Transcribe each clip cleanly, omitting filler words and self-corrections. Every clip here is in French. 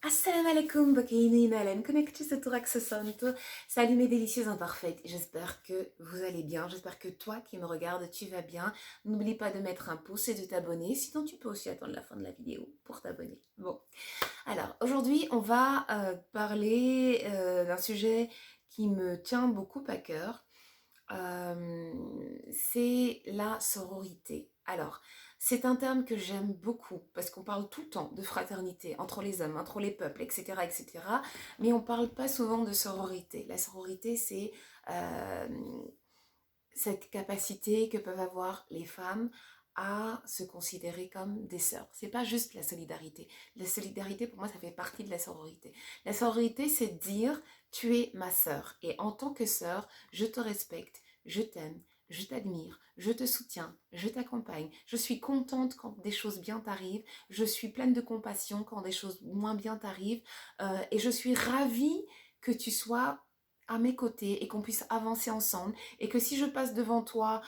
Assalamu alaikum, Bakaini Nalen, connecté ce Tourax Santo. Salut mes délicieuses imparfaites, j'espère que vous allez bien, j'espère que toi qui me regardes, tu vas bien. N'oublie pas de mettre un pouce et de t'abonner, sinon tu peux aussi attendre la fin de la vidéo pour t'abonner. Bon, alors aujourd'hui on va parler d'un sujet qui me tient beaucoup à cœur. C'est la sororité. Alors, c'est un terme que j'aime beaucoup parce qu'on parle tout le temps de fraternité entre les hommes, entre les peuples, etc., etc. Mais on ne parle pas souvent de sororité. La sororité, c'est euh, cette capacité que peuvent avoir les femmes à se considérer comme des sœurs. C'est pas juste la solidarité. La solidarité, pour moi, ça fait partie de la sororité. La sororité, c'est dire, tu es ma sœur. Et en tant que sœur, je te respecte, je t'aime, je t'admire, je te soutiens, je t'accompagne. Je suis contente quand des choses bien t'arrivent. Je suis pleine de compassion quand des choses moins bien t'arrivent. Et je suis ravie que tu sois à mes côtés et qu'on puisse avancer ensemble et que si je passe devant toi,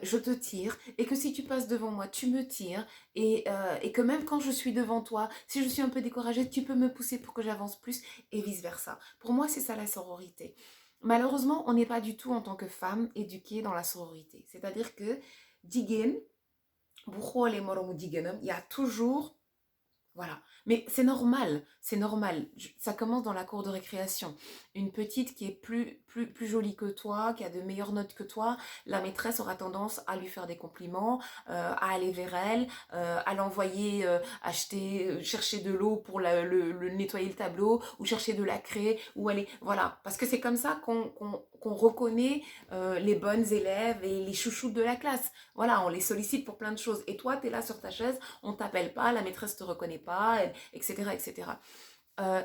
je te tire, et que si tu passes devant moi, tu me tires, et que même quand je suis devant toi, si je suis un peu découragée, tu peux me pousser pour que j'avance plus, et vice-versa. Pour moi, c'est ça la sororité. Malheureusement, on n'est pas du tout en tant que femme éduquée dans la sororité. C'est-à-dire que, jigéen, bu xoolee moroomu jigéenam, il y a toujours voilà. Mais c'est normal, c'est normal. Ça commence dans la cour de récréation. Une petite qui est plus jolie que toi, qui a de meilleures notes que toi, la maîtresse aura tendance à lui faire des compliments, à aller vers elle, à l'envoyer chercher de l'eau pour le nettoyer le tableau, ou chercher de la craie, ou aller... Voilà, parce que c'est comme ça qu'on reconnaît les bonnes élèves et les chouchoutes de la classe. Voilà, on les sollicite pour plein de choses. Et toi, tu es là sur ta chaise, on t'appelle pas, la maîtresse te reconnaît pas, etc. etc.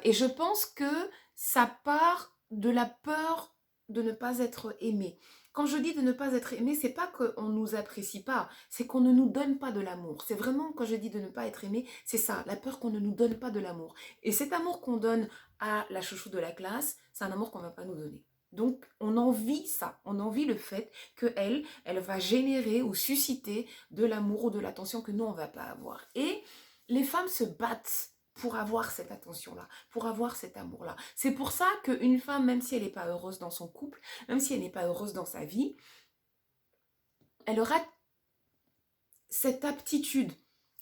Et je pense que ça part de la peur de ne pas être aimé. Quand je dis de ne pas être aimé, c'est pas qu'on ne nous apprécie pas, c'est qu'on ne nous donne pas de l'amour. C'est vraiment, quand je dis de ne pas être aimé, c'est ça, la peur qu'on ne nous donne pas de l'amour. Et cet amour qu'on donne à la chouchou de la classe, c'est un amour qu'on ne va pas nous donner. Donc, on envie ça, on envie le fait qu'elle, elle va générer ou susciter de l'amour ou de l'attention que nous, on ne va pas avoir. Et les femmes se battent pour avoir cette attention-là, pour avoir cet amour-là. C'est pour ça qu'une femme, même si elle n'est pas heureuse dans son couple, même si elle n'est pas heureuse dans sa vie, elle aura cette aptitude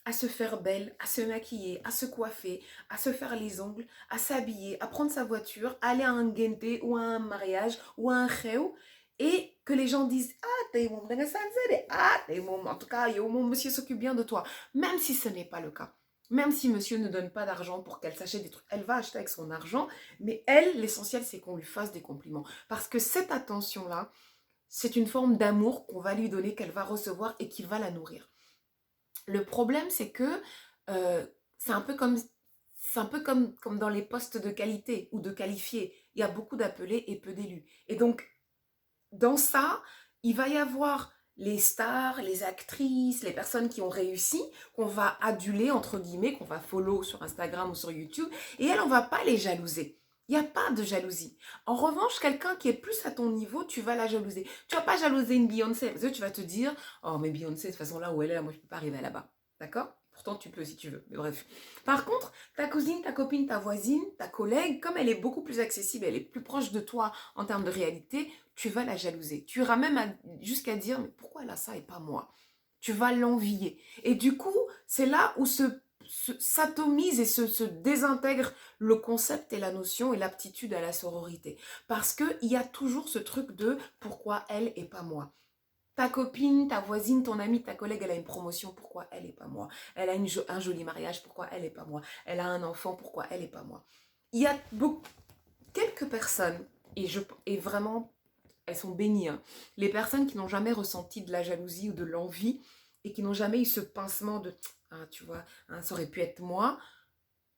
à se faire belle, à se maquiller, à se coiffer, à se faire les ongles, à s'habiller, à prendre sa voiture, à aller à un gente ou à un mariage ou à un réu, et que les gens disent ah t'es mon ah t'es mon en tout cas yo, mon monsieur s'occupe bien de toi, même si ce n'est pas le cas. Même si monsieur ne donne pas d'argent pour qu'elle s'achète des trucs, elle va acheter avec son argent, mais elle, l'essentiel, c'est qu'on lui fasse des compliments. Parce que cette attention-là, c'est une forme d'amour qu'on va lui donner, qu'elle va recevoir et qui va la nourrir. Le problème, c'est que euh, c'est un peu comme comme dans les postes de qualité ou de qualifiés. Il y a beaucoup d'appelés et peu d'élus. Et donc, dans ça, il va y avoir les stars, les actrices, les personnes qui ont réussi, qu'on va aduler, entre guillemets, qu'on va follow sur Instagram ou sur YouTube, et elles, on va pas les jalouser. Il n'y a pas de jalousie. En revanche, quelqu'un qui est plus à ton niveau, tu vas la jalouser. Tu vas pas jalouser une Beyoncé, parce que tu vas te dire, oh mais Beyoncé, de toute façon là où elle est, moi je peux pas arriver là-bas. D'accord? Pourtant tu peux si tu veux, mais bref. Par contre, ta cousine, ta copine, ta voisine, ta collègue, comme elle est beaucoup plus accessible, elle est plus proche de toi en termes de réalité, tu vas la jalouser. Tu iras même jusqu'à dire, mais pourquoi elle a ça et pas moi? Tu vas l'envier. Et du coup, c'est là où s'atomise et se désintègre le concept et la notion et l'aptitude à la sororité. Parce qu'il y a toujours ce truc de pourquoi elle et pas moi. Ta copine, ta voisine, ton amie, ta collègue, elle a une promotion, pourquoi elle et pas moi? Elle a un joli mariage, pourquoi elle et pas moi? Elle a un enfant, pourquoi elle et pas moi? Il y a quelques personnes, et vraiment, elles sont bénies, hein. Les personnes qui n'ont jamais ressenti de la jalousie ou de l'envie et qui n'ont jamais eu ce pincement de ah, tu vois, hein, ça aurait pu être moi,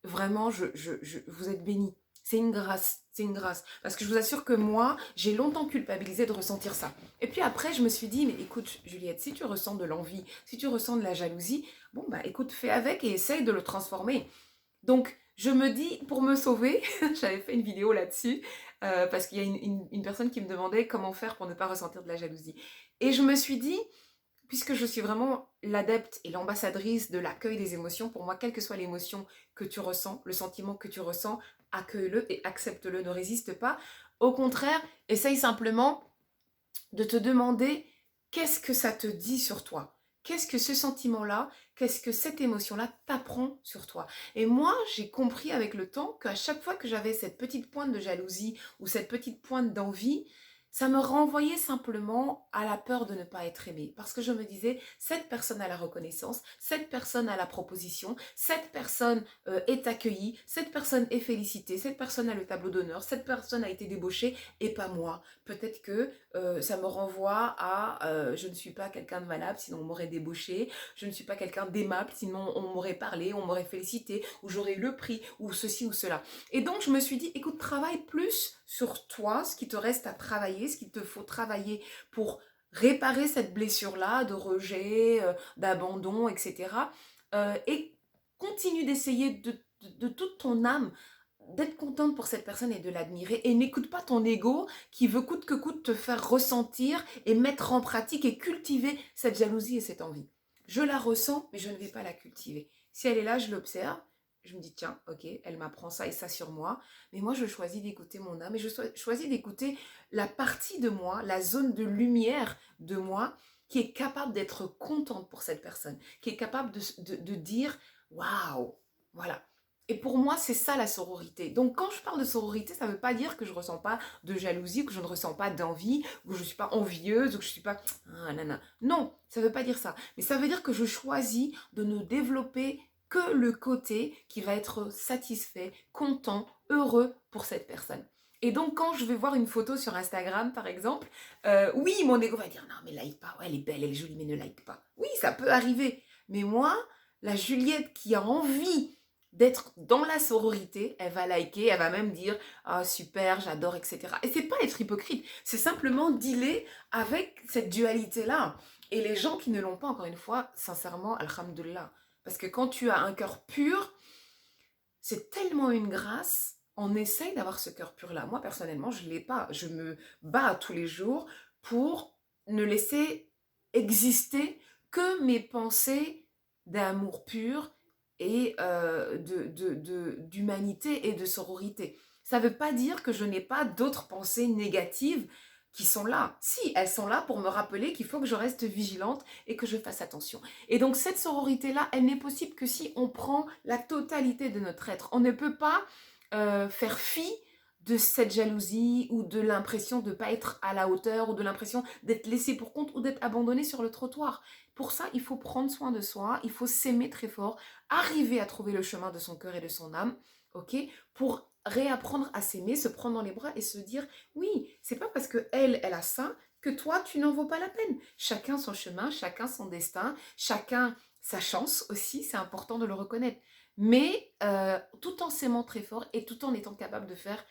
vraiment, vous êtes bénis. C'est une grâce, c'est une grâce. Parce que je vous assure que moi, j'ai longtemps culpabilisé de ressentir ça. Et puis après, je me suis dit, mais écoute, Juliette, si tu ressens de l'envie, si tu ressens de la jalousie, bon, bah écoute, fais avec et essaye de le transformer. Donc, je me dis, pour me sauver, j'avais fait une vidéo là-dessus, parce qu'il y a une personne qui me demandait comment faire pour ne pas ressentir de la jalousie. Et je me suis dit, puisque je suis vraiment l'adepte et l'ambassadrice de l'accueil des émotions, pour moi, quelle que soit l'émotion que tu ressens, le sentiment que tu ressens, accueille-le et accepte-le, ne résiste pas. Au contraire, essaye simplement de te demander qu'est-ce que ça te dit sur toi. Qu'est-ce que ce sentiment-là, qu'est-ce que cette émotion-là t'apprend sur toi. Et moi, j'ai compris avec le temps qu'à chaque fois que j'avais cette petite pointe de jalousie ou cette petite pointe d'envie, ça me renvoyait simplement à la peur de ne pas être aimée. Parce que je me disais, cette personne a la reconnaissance, cette personne a la proposition, cette personne est accueillie, cette personne est félicitée, cette personne a le tableau d'honneur, cette personne a été débauchée et pas moi. Peut-être que ça me renvoie à je ne suis pas quelqu'un de valable, sinon on m'aurait débauché, je ne suis pas quelqu'un d'aimable, sinon on m'aurait parlé, on m'aurait félicité, ou j'aurais eu le prix, ou ceci ou cela. Et donc je me suis dit, écoute, travaille plus sur toi, ce qui te reste à travailler, ce qu'il te faut travailler pour réparer cette blessure-là de rejet, d'abandon, etc. Et continue d'essayer de toute ton âme d'être contente pour cette personne et de l'admirer. Et n'écoute pas ton ego qui veut coûte que coûte te faire ressentir et mettre en pratique et cultiver cette jalousie et cette envie. Je la ressens, mais je ne vais pas la cultiver. Si elle est là, je l'observe. Je me dis, tiens, ok, elle m'apprend ça et ça sur moi. Mais moi, je choisis d'écouter mon âme et je choisis d'écouter la partie de moi, la zone de lumière de moi qui est capable d'être contente pour cette personne, qui est capable de dire, waouh, voilà. Et pour moi, c'est ça la sororité. Donc quand je parle de sororité, ça ne veut pas dire que je ne ressens pas de jalousie, que je ne ressens pas d'envie, ou que je ne suis pas envieuse, ou que je ne suis pas... Ah, nana. Non, ça ne veut pas dire ça. Mais ça veut dire que je choisis de ne développer que le côté qui va être satisfait, content, heureux pour cette personne. Et donc quand je vais voir une photo sur Instagram, par exemple, oui, mon ego va dire, non mais like pas, ouais, elle est belle, elle est jolie, mais ne like pas. Oui, ça peut arriver. Mais moi, la Juliette qui a envie d'être dans la sororité, elle va liker, elle va même dire ah super, j'adore, etc. Et c'est pas être hypocrite, c'est simplement dealer avec cette dualité-là. Et les gens qui ne l'ont pas, encore une fois, sincèrement, alhamdoulilah. Parce que quand tu as un cœur pur, c'est tellement une grâce, on essaye d'avoir ce cœur pur-là. Moi, personnellement, je ne l'ai pas. Je me bats tous les jours pour ne laisser exister que mes pensées d'amour pur et d'humanité et de sororité. Ça ne veut pas dire que je n'ai pas d'autres pensées négatives qui sont là. Si, elles sont là pour me rappeler qu'il faut que je reste vigilante et que je fasse attention. Et donc cette sororité-là, elle n'est possible que si on prend la totalité de notre être. On ne peut pas faire fi de cette jalousie ou de l'impression de ne pas être à la hauteur ou de l'impression d'être laissé pour compte ou d'être abandonné sur le trottoir. Pour ça, il faut prendre soin de soi, il faut s'aimer très fort, arriver à trouver le chemin de son cœur et de son âme, ok, pour réapprendre à s'aimer, se prendre dans les bras et se dire oui, c'est pas parce que elle a ça que toi tu n'en vaux pas la peine. Chacun son chemin, chacun son destin, chacun sa chance aussi, c'est important de le reconnaître. Mais tout en s'aimant très fort et tout en étant capable de faire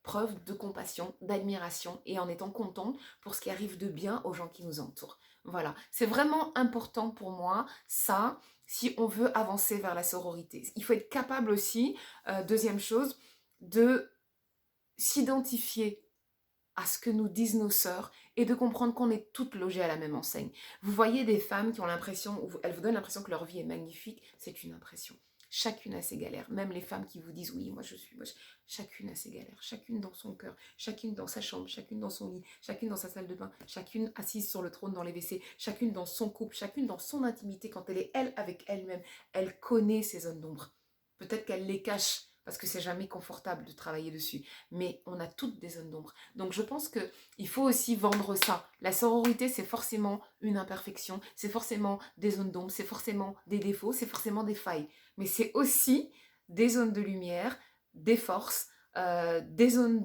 preuve de compassion, d'admiration et en étant content pour ce qui arrive de bien aux gens qui nous entourent. Voilà, c'est vraiment important pour moi, ça, si on veut avancer vers la sororité. Il faut être capable aussi, deuxième chose, de s'identifier à ce que nous disent nos sœurs et de comprendre qu'on est toutes logées à la même enseigne. Vous voyez des femmes qui ont l'impression, elles vous donnent l'impression que leur vie est magnifique, c'est une impression. Chacune a ses galères, même les femmes qui vous disent oui, moi je suis moche, chacune a ses galères, chacune dans son cœur, chacune dans sa chambre, chacune dans son lit, chacune dans sa salle de bain, chacune assise sur le trône dans les WC, chacune dans son couple, chacune dans son intimité quand elle est elle avec elle-même, elle connaît ses zones d'ombre. Peut-être qu'elle les cache parce que c'est jamais confortable de travailler dessus, mais on a toutes des zones d'ombre. Donc je pense qu'il faut aussi vendre ça. La sororité, c'est forcément une imperfection, c'est forcément des zones d'ombre, c'est forcément des défauts, c'est forcément des failles. Mais c'est aussi des zones de lumière, des forces, des zones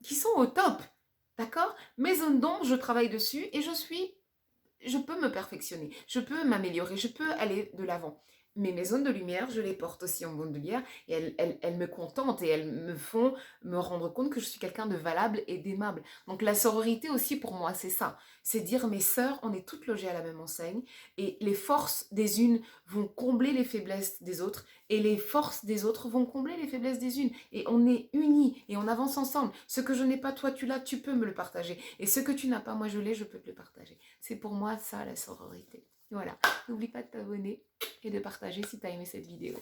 qui sont au top. D'accord? Mes zones d'ombre, je travaille dessus et je peux me perfectionner, je peux m'améliorer, je peux aller de l'avant. mais mes zones de lumière, je les porte aussi en bande de lumière et elles me contentent et elles me font me rendre compte que je suis quelqu'un de valable et d'aimable. Donc la sororité aussi pour moi, c'est ça. C'est dire mes sœurs, on est toutes logées à la même enseigne et les forces des unes vont combler les faiblesses des autres et les forces des autres vont combler les faiblesses des unes. Et on est unis et on avance ensemble. Ce que je n'ai pas, toi tu l'as, tu peux me le partager. Et ce que tu n'as pas, moi je l'ai, je peux te le partager. C'est pour moi ça la sororité. Voilà, n'oublie pas de t'abonner et de partager si tu as aimé cette vidéo.